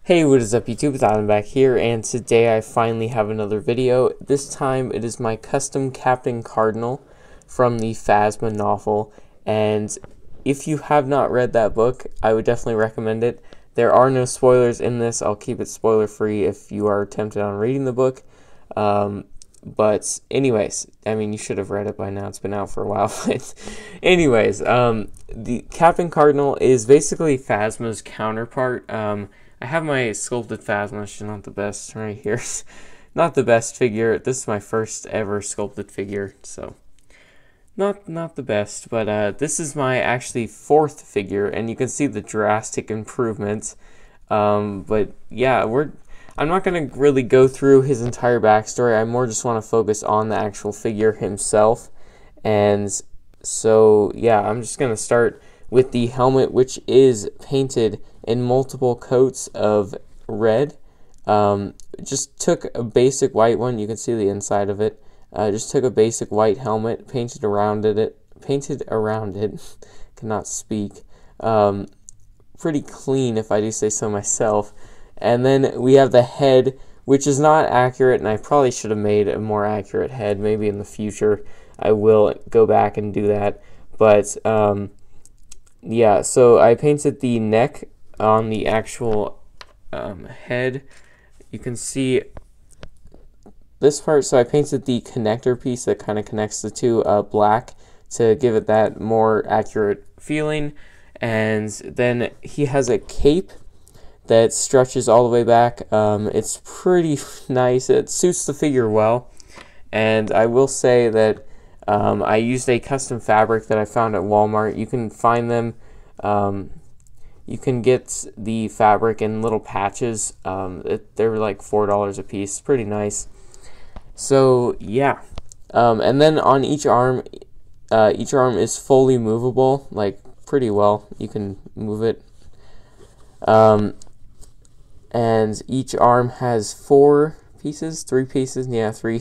Hey, what is up YouTube? It's Adam back here, and today I finally have another video. This time it is my custom Captain Cardinal from the Phasma novel, and if you have not read that book, I would definitely recommend it. There are no spoilers in this. I'll keep it spoiler free if you are tempted on reading the book. But anyways, I mean, you should have read it by now. It's been out for a while. But anyways, the Captain Cardinal is basically Phasma's counterpart. I have my sculpted Phasma. She's not the best right here. Not the best figure. This is my first ever sculpted figure, so not the best. But this is my actually fourth figure, and you can see the drastic improvement. But yeah, I'm not going to really go through his entire backstory. I more just want to focus on the actual figure himself. And so, yeah, I'm just going to start with the helmet, which is painted in multiple coats of red. Just took a basic white one. You can see the inside of it. Just took a basic white helmet, painted around it. Cannot speak. Pretty clean, if I do say so myself. And then we have the head, which is not accurate, and I probably should have made a more accurate head. Maybe in the future I will go back and do that. But yeah, so I painted the neck on the actual head. You can see this part, so I painted the connector piece that kind of connects the two black to give it that more accurate feeling. And then he has a cape that stretches all the way back. It's pretty nice. It suits the figure well. And I will say that I used a custom fabric that I found at Walmart. You can find them. You can get the fabric in little patches. They're like $4 a piece. Pretty nice. So yeah. And then on each arm is fully movable, like pretty well. You can move it. And each arm has three pieces, yeah, three,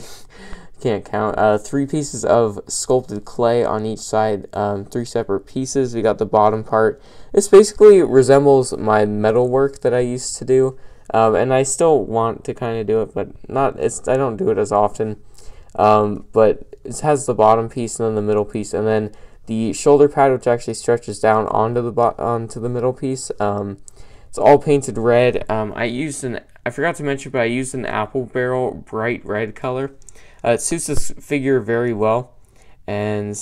can't count, 3 pieces of sculpted clay on each side, 3 separate pieces. We got the bottom part. This basically resembles my metal work that I used to do, and I still want to kind of do it, but I don't do it as often. But it has the bottom piece and then the middle piece, and then the shoulder pad, which actually stretches down onto the middle piece. It's all painted red. I forgot to mention, but I used an apple barrel bright red color. It suits this figure very well, and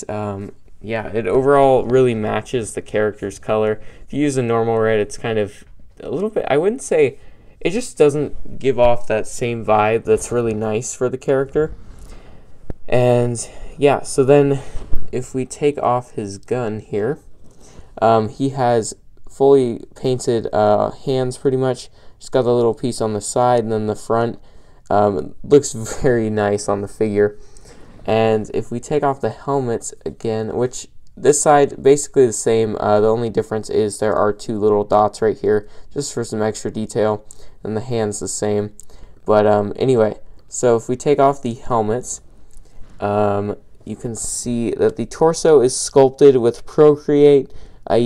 yeah, it overall really matches the character's color. If you use a normal red, it's kind of a little bit, I wouldn't say, it just doesn't give off that same vibe that's really nice for the character. And yeah, so then if we take off his gun here, he has fully painted hands pretty much. Just got the little piece on the side and then the front. Looks very nice on the figure. And if we take off the helmets again, which this side basically the same, the only difference is there are 2 little dots right here just for some extra detail, and the hands the same. But anyway, so if we take off the helmets, you can see that the torso is sculpted with Procreate. I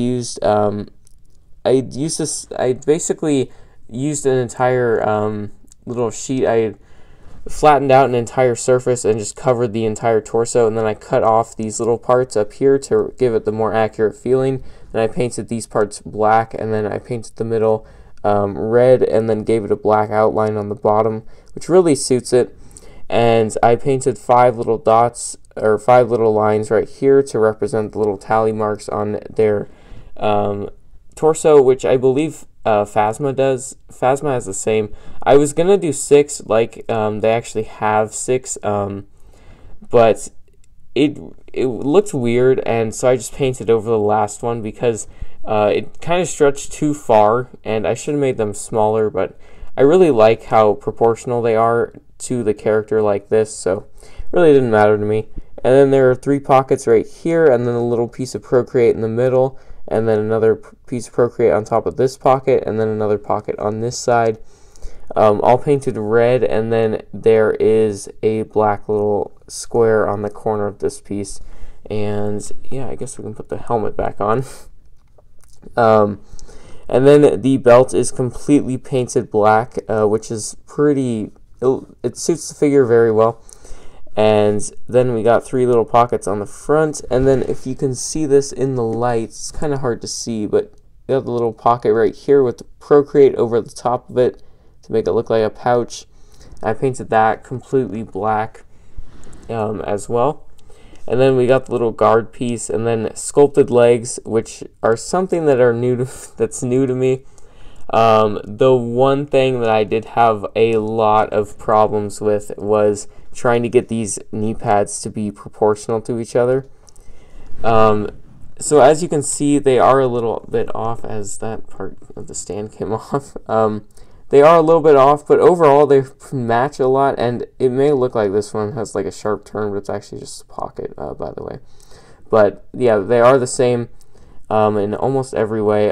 basically used an entire little sheet. I flattened out an entire surface and just covered the entire torso, and then I cut off these little parts up here to give it the more accurate feeling. Then I painted these parts black, and then I painted the middle red, and then gave it a black outline on the bottom, which really suits it. And I painted 5 little dots, or 5 little lines right here to represent the little tally marks on their torso, which I believe Phasma does. Phasma has the same. I was gonna do 6, like they actually have 6, but it looked weird, and so I just painted over the last one because it kind of stretched too far, and I should have made them smaller, but I really like how proportional they are to the character like this, so it really didn't matter to me. And then there are 3 pockets right here, and then a little piece of Procreate in the middle, and then another piece of Procreate on top of this pocket, and then another pocket on this side, all painted red. And then there is a black little square on the corner of this piece. And yeah, I guess we can put the helmet back on. And And then the belt is completely painted black, which is pretty, it suits the figure very well. And then we got 3 little pockets on the front, and then if you can see this in the light, it's kind of hard to see, but we have the little pocket right here with the Procreate over the top of it to make it look like a pouch. I painted that completely black as well. And then we got the little guard piece, and then sculpted legs, which are something that are that's new to me. The one thing that I did have a lot of problems with was trying to get these knee pads to be proportional to each other. So as you can see, they are a little bit off as that part of the stand came off. They are a little bit off, but overall they match a lot, and it may look like this one has like a sharp turn, but it's actually just a pocket, by the way. But yeah, they are the same in almost every way.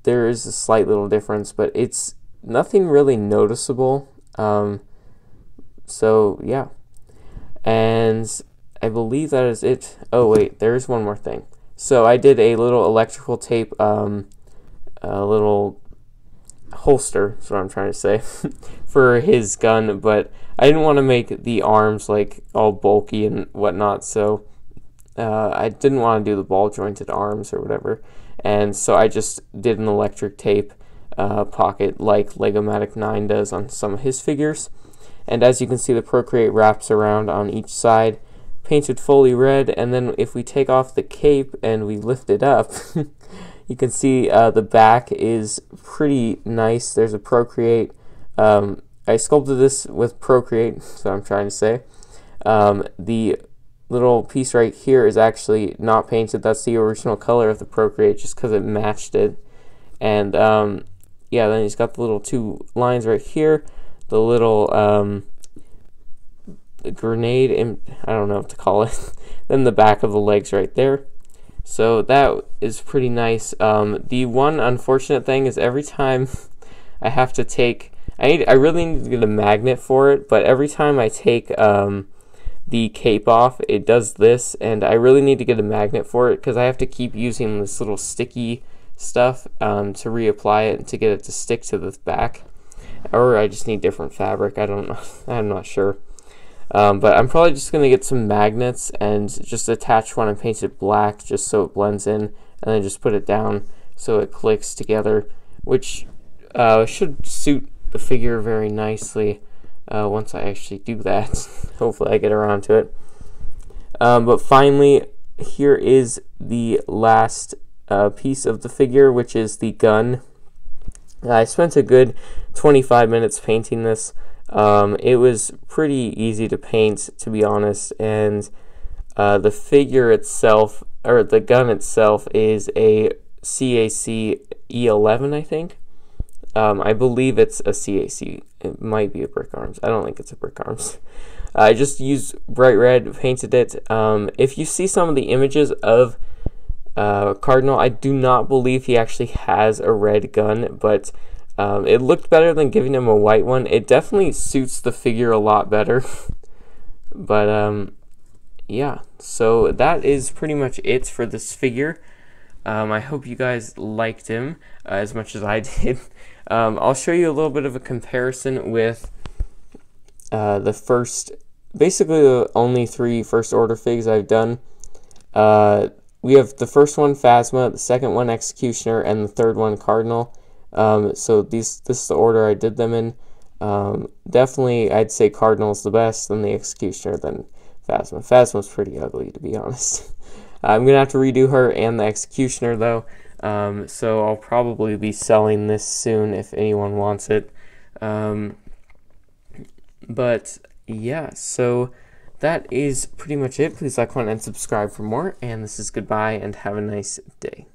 There is a slight little difference, but it's nothing really noticeable. So yeah, and I believe that is it. Oh wait, there is one more thing. So I did a little electrical tape, a little holster, that's what I'm trying to say, for his gun, but I didn't want to make the arms like all bulky and whatnot, so I didn't want to do the ball jointed arms or whatever, and so I just did an electric tape pocket like Legomatic 9 does on some of his figures. And as you can see, the Procreate wraps around on each side, painted fully red, and then if we take off the cape and we lift it up, you can see the back is pretty nice. There's a Procreate. I sculpted this with Procreate, so I'm trying to say. The little piece right here is actually not painted. That's the original color of the Procreate, just because it matched it. And yeah, then he's got the little 2 lines right here. The little grenade, I don't know what to call it. Then the back of the legs right there. So that is pretty nice. The one unfortunate thing is every time I have to take, I really need to get a magnet for it, but every time I take the cape off, it does this, and I really need to get a magnet for it because I have to keep using this little sticky stuff to reapply it to get it to stick to the back. Or I just need different fabric, I don't know, I'm not sure. But I'm probably just going to get some magnets and just attach one and paint it black just so it blends in, and then just put it down so it clicks together, which should suit the figure very nicely once I actually do that. Hopefully I get around to it. But finally, here is the last piece of the figure, which is the gun. I spent a good 25 minutes painting this. It was pretty easy to paint, to be honest, and the figure itself, or the gun itself, is a CAC E11, I think. I believe it's a CAC. It might be a Brick Arms. I don't think it's a Brick Arms. I just used bright red, painted it. If you see some of the images of Cardinal, I do not believe he actually has a red gun, but it looked better than giving him a white one. It definitely suits the figure a lot better. But yeah, so that is pretty much it for this figure. I hope you guys liked him as much as I did. I'll show you a little bit of a comparison with basically the only 3 first order figs I've done. We have the first one, Phasma, the second one, Executioner, and the third one, Cardinal. So this is the order I did them in. Definitely, I'd say Cardinal's the best, then the Executioner, then Phasma. Phasma's pretty ugly, to be honest. I'm going to have to redo her and the Executioner, though. So I'll probably be selling this soon if anyone wants it. But yeah, so that is pretty much it. Please like, comment, and subscribe for more. And this is goodbye, and have a nice day.